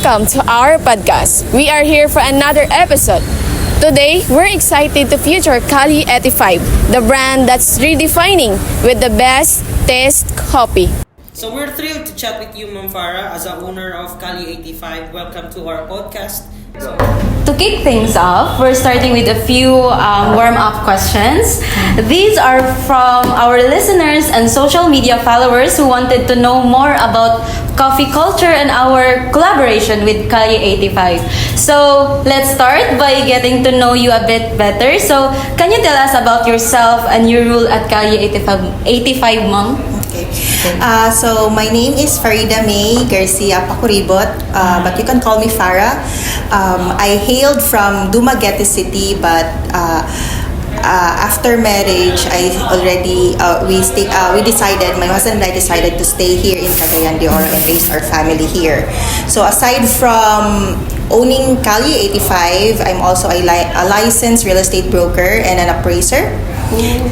welcome to our podcast. We are here for another episode. Today, we're excited to feature CALLE 85, the brand that's redefining with the best taste coffee. So we're thrilled to chat with you, Ma'am Farah, as a owner of CALLE 85. Welcome to our podcast. To kick things off, we're starting with a few warm-up questions. These are from our listeners and social media followers who wanted to know more about coffee culture and our collaboration with CALLE 85. So let's start by getting to know you a bit better. So can you tell us about yourself and your role at CALLE 85, Mom? Okay. So my name is Farida May Garcia Pacuribot, but you can call me Farah. I hailed from Dumaguete City, but after marriage, we decided, my husband and I decided to stay here in Cagayan de Oro and raise our family here. So aside from owning CALLE 85, I'm also a licensed real estate broker and an appraiser.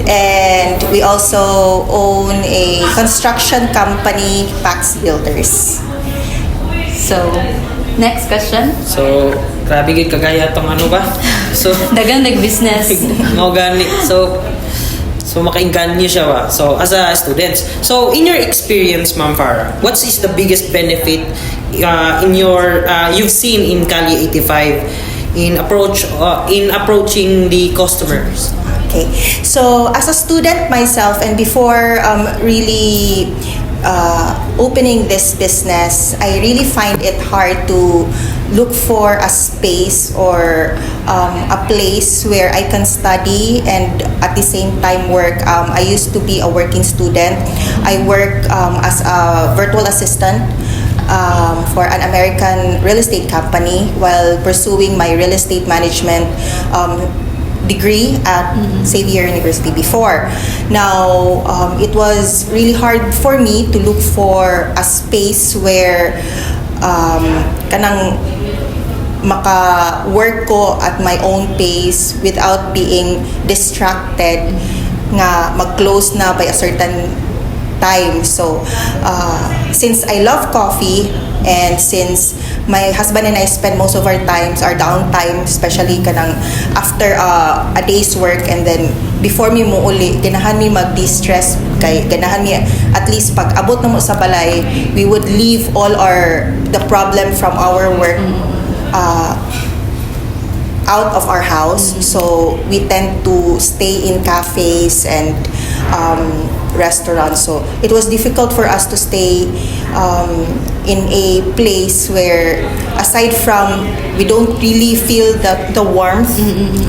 And we also own a construction company, Pax Builders. So, next question. So, grabe gid kagaya tong ano ba? So, Dagang nag-business. no gani. So makainganyo siya ba? So, as a student. So, in your experience, Ma'am Farah, what is the biggest benefit you've seen in CALLE 85 in approaching the customers? Okay, so as a student myself, and before really opening this business, I really find it hard to look for a space or a place where I can study and at the same time work. I used to be a working student. I work as a virtual assistant for an American real estate company while pursuing my real estate management degree at Xavier University before. Now, it was really hard for me to look for a space where kanang maka-work ko at my own pace without being distracted nga mag-close na by a certain time. So, since I love coffee and since my husband and I spend most of our downtime, especially kanang after a day's work, and then before mi muuli, ganahan mi mag-de-stress kay ganahan mi at least pag abot na mo sa balay, we would leave all the problem from our work out of our house. So we tend to stay in cafes and restaurants. So it was difficult for us to stay in a place where, aside from we don't really feel the warmth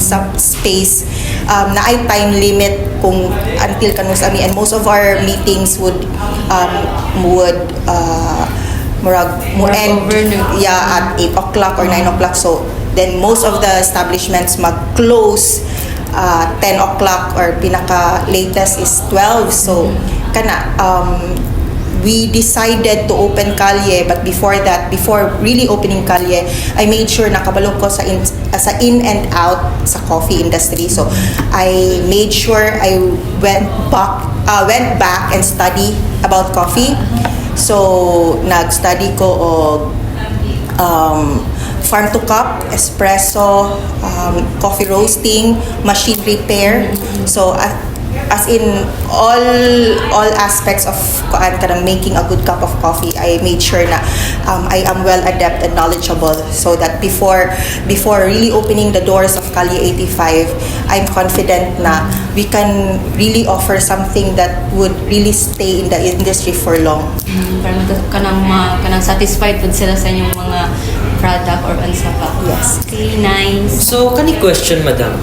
sa space, na ay time limit kung until kanus ami, and most of our meetings would end at 8 o'clock or 9 o'clock. So then most of the establishments mag-close 10 o'clock or pinaka latest is 12. So we decided to open CALLE, but before really opening CALLE, I made sure nakabalo ko sa in and out sa coffee industry. So I made sure I went back and study about coffee. So nag-study ko farm to cup, espresso, coffee roasting, machine repair. So as in all aspects of making a good cup of coffee, I made sure na I am well adept and knowledgeable, so that before really opening the doors of CALLE 85, I'm confident na we can really offer something that would really stay in the industry for long. Para kanang satisfied pud sila sa inyong mga product or unsa pa. Yes. Okay, nice. So, kani question, madam,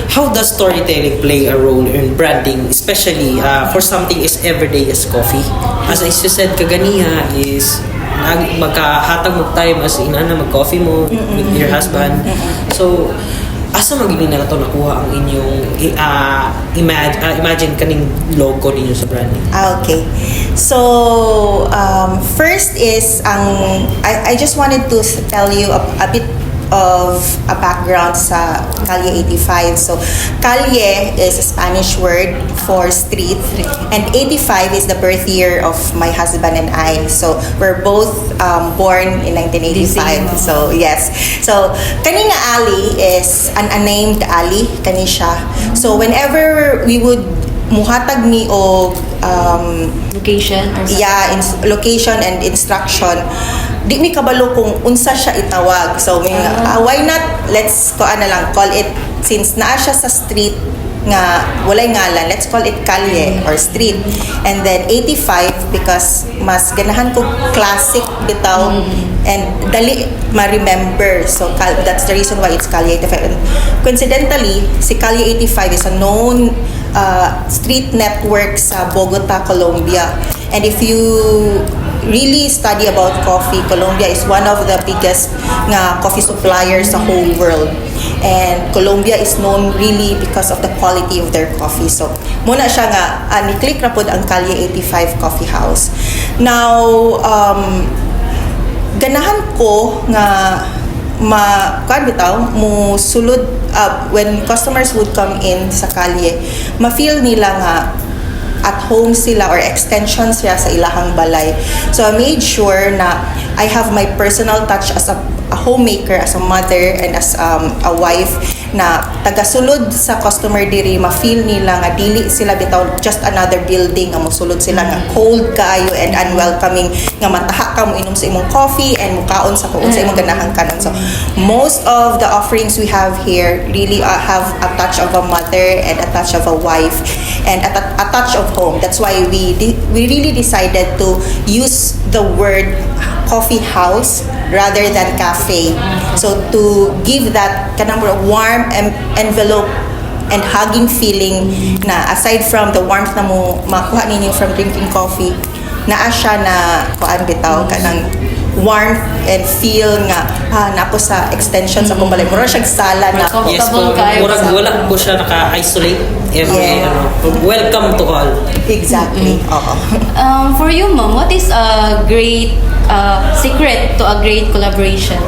how does storytelling play a role in branding, especially for something as everyday as coffee? As I said kaganiha is magkahatag mo time as inana mag-coffee mo with your husband. So, asa magiging na ito nakuha ang inyong imagine kaning logo ninyo sa branding? Okay. So, first is I just wanted to tell you a bit of a background sa Calle 85. So, Calle is a Spanish word for street, and 85 is the birth year of my husband and I. So, we're both born in 1985. So, yes. So, kani nga alley is an unnamed alley, kani siya. So, whenever we would muhatag mi og Location or something? yeah, location and instruction, di mi kabalo kung unsa siya itawag. So why not, let's call it, since naa siya sa street nga walay ngalan, let's call it calle or street. And then 85 because mas ganahan ko classic bitaw and dali ma-remember. So that's the reason why it's Calle 85. And coincidentally, si Calle 85 is a known street network sa Bogota, Colombia. And if you really study about coffee, Colombia is one of the biggest nga coffee suppliers sa whole world. And Colombia is known really because of the quality of their coffee. So, muna siya nga, ni-click na po ang Calle 85 Coffee House. Now, ganahan ko nga mo sulod when customers would come in sa kalye, ma-feel nila nga at home sila or extension siya sa ilahang balay. So I made sure na I have my personal touch as a homemaker, as a mother, and as a wife, na tagasulod sa customer diri, ma-feel nila nga dili sila bitaw just another building, nga mosulod sila nga cold kayo and unwelcoming, nga mataha ka mo inom sa imong coffee and mukaon sa kuon sa imong ganahang kanon. So most of the offerings we have here really have a touch of a mother and a touch of a wife and a touch of home. That's why we really decided to use the word coffee house rather than cafe. So to give that kanang warm envelope and hugging feeling, na aside from the warmth na mo makuha ninyo from drinking coffee, naa siya na kuan bitaw kanang warmth and feel nga napo sa extension sa kumbalay. Mura siyang sala na. Yes po, murag wala po siya naka-isolate. Welcome to all. Exactly. For you, Mom, what is a great secret to a great collaboration?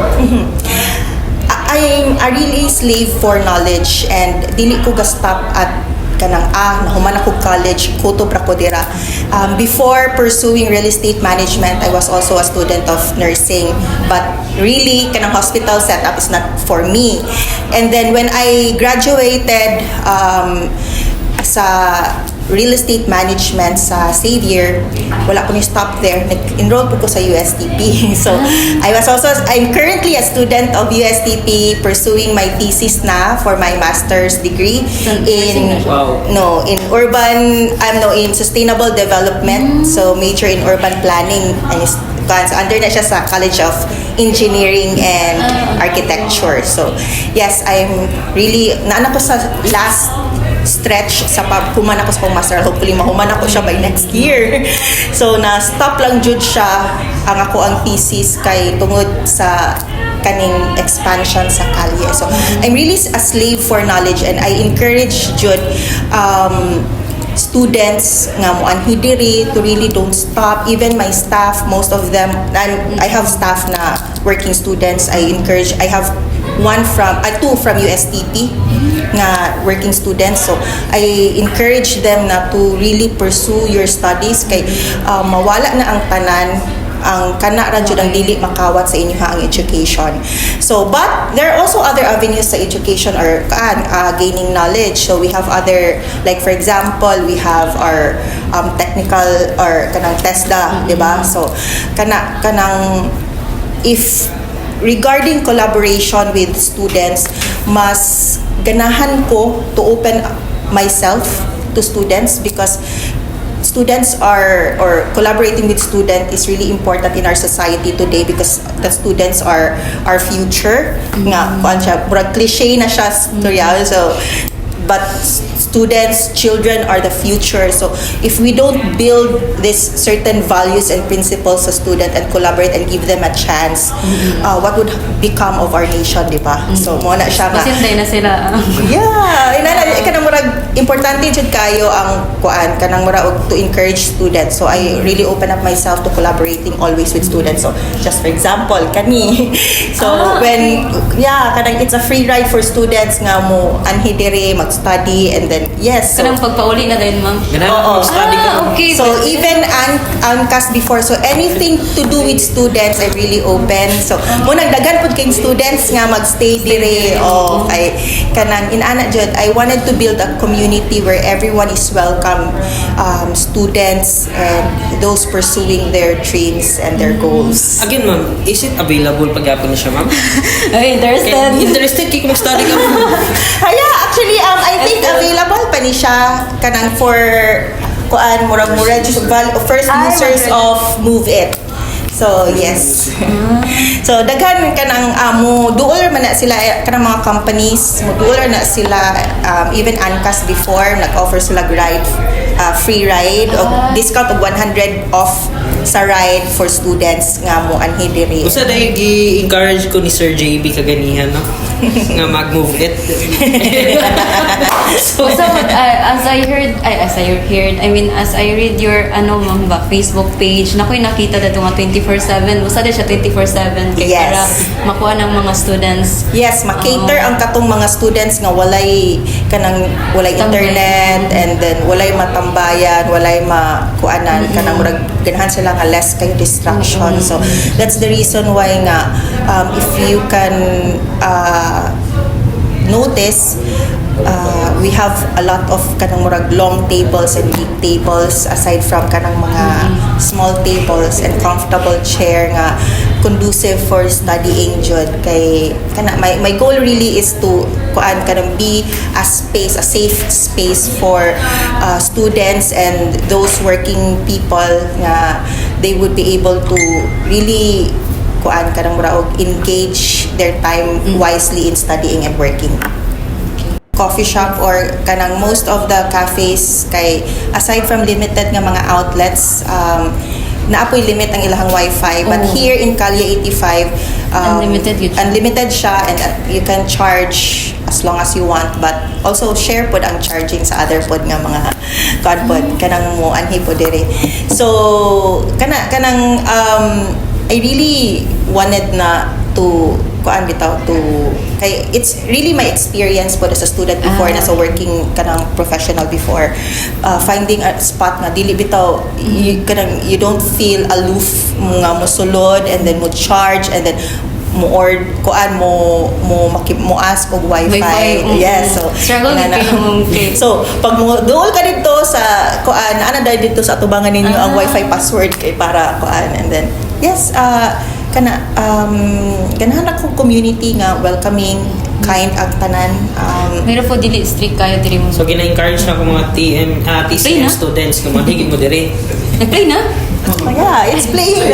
I'm a really slave for knowledge, and dili ko ga-stop at kanang nahuman ako college, kutob ra ko dira. Before pursuing real estate management, I was also a student of nursing, but really kanang hospital setup is not for me. And then when I graduated sa real estate management sa Xavier, wala ko ni stop there. Nag-enroll po ko sa USTP. So, I'm currently a student of USTP pursuing my thesis na for my master's degree in sustainable development. So, major in urban planning, and under na siya sa College of Engineering and Architecture. So, yes, I'm really, naana ko sa last stretch sa paghuman ako sa master. Hopefully mahuman ako siya by next year. So na-stop lang jud siya ang ako ang thesis kay tungod sa kaning expansion sa kalye. So I'm really a slave for knowledge, and I encourage jud students nga mo anhi diri to really don't stop. Even my staff, most of them, I have staff na working students. I have two from USTP nga working students. So I encourage them na to really pursue your studies kay mawala na ang tanan, ang kana ra jud ang dili makawat sa inyo ang education. So but there are also other avenues sa education or gaining knowledge. So we have other, like for example, we have our technical or kanang TESDA, di ba? So kanang if regarding collaboration with students, mas ganahan ko to open myself to students, because students or collaborating with students is really important in our society today, because the students are our future. Nga kuan siya, murag cliche na siya tutorial. So but students, children are the future. So if we don't build this certain values and principles sa student and collaborate and give them a chance, what would become of our nation, di ba? So mo na siya nga. Masintay na sila. Yeah, kanang murag importante jud kayo ang kuan kanang murag to encourage students. So I really open up myself to collaborating always with students. So just for example, kani. So when kanang it's a free ride for students nga mo anhi dire mag-study and then yes. So, Kanang pagpauli na din, ma'am. Ganun, study ka. Okay. so even ANCAS before, so anything to do with students, I really open. So mo nagdagan pud kay students nga magstay dire o kay kanang inana jud. I wanted to build a community where everyone is welcome, students and those pursuing their dreams and their goals. Again, ma'am, is it available pag-apon na siya, ma'am? Ay, interested. Interested kay kung study ka, ma'am. Actually, I think available pa ni siya kanang for kuan murag first users of Move It. So yes. So daghan kanang mo duol man na sila kanang mga companies mo duol na sila, even ANCAS before nag-offer sila free ride o discount of 100 off sa ride for students nga mo anhi diri. Usa dahil gi-encourage ko ni Sir JB kaganihan, no? Nga mag-move it. So, as I read your ma'am ba, Facebook page, nakoy nakita dato nga 24/7. Usa din siya 24/7 kay Yes. para makuha ng mga students. Yes, ma-cater ang katong mga students nga walay internet and then walay matambayan, walay makuanan kanang murag ganahan sila nga less kay distraction. So that's the reason why nga if you can notice, we have a lot of kanang murag long tables and big tables aside from kanang mga small tables and comfortable chair nga conducive for studying jud kay my goal really is to kanang be a safe space for students and those working people nga they would be able to really kanang murag engage their time wisely in studying and working. Coffee shop or kanang most of the cafes kay aside from limited nga mga outlets, naapoy limit ang ilahang wifi, but here in CALLE 85 unlimited siya and you can charge as long as you want, but also share pod ang charging sa other pod nga mga pod kanang mo anhi pod dire. So kanang I really wanted na to kay it's really my experience po as a student before na sa working kanang professional before, finding a spot nga dili bitaw you don't feel aloof nga mosulod and then mo charge and then mo ask og wifi. Yes, so struggle so pag mo duol ka dito sa ana dito sa atubangan ninyo ang wifi password kay para and then yes, ganahan akong community nga welcoming, kind ang tanan. Meron po dili strict kayo diri mo. So gina-encourage na ko mga TCM students kung mahigit mo dire. Nag-play na? Yeah, it's playing.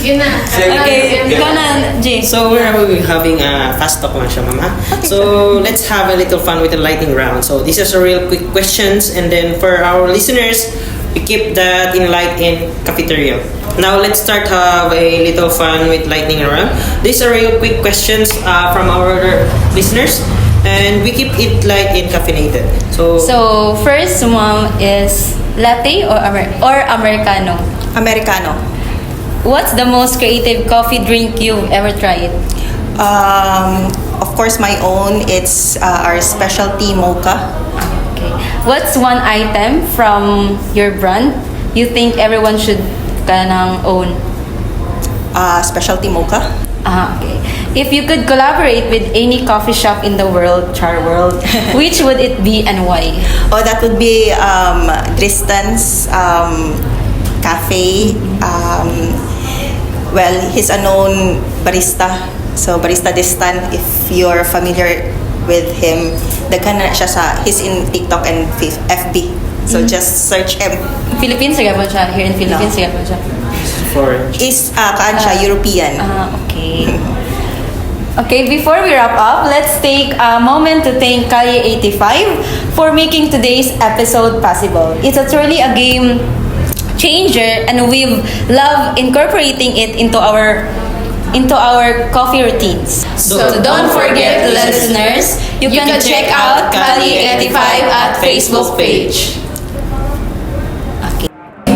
Yun na. Okay, ikaw na, Jay. So we're having a fast talk lang siya, mama. So let's have a little fun with the lightning round. So this is a real quick questions, and then for our listeners, we keep that in cafeteria. Now let's start have a little fun with lightning round. These are real quick questions from our listeners, and we keep it light and caffeinated. So first one is latte or americano? Americano. What's the most creative coffee drink you've ever tried? Of course, my own. It's our specialty mocha. Okay. What's one item from your brand you think everyone should kanang own? Specialty mocha. Okay. If you could collaborate with any coffee shop in the world, which would it be and why? Oh, that would be Tristan's cafe. Well, he's a known barista. So Barista Distan, if you're familiar with him, he's in TikTok and FB. So just search him. Philippines sigapon siya. Here in Philippines sigapon siya. Foreign. Is kaan siya European. Okay. Okay, before we wrap up, let's take a moment to thank CALLE 85 for making today's episode possible. It's truly a game changer, and we've loved incorporating it into our coffee routines. So don't forget, listeners, you can check out CALLE 85 at Facebook page.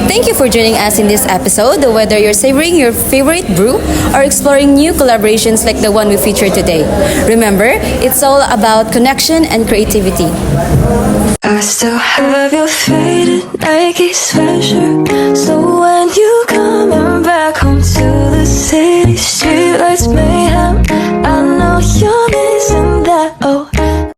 Thank you for joining us in this episode. Whether you're savoring your favorite brew or exploring new collaborations like the one we featured today, remember, it's all about connection and creativity. I still have your faded Nike sweatshirt, so when you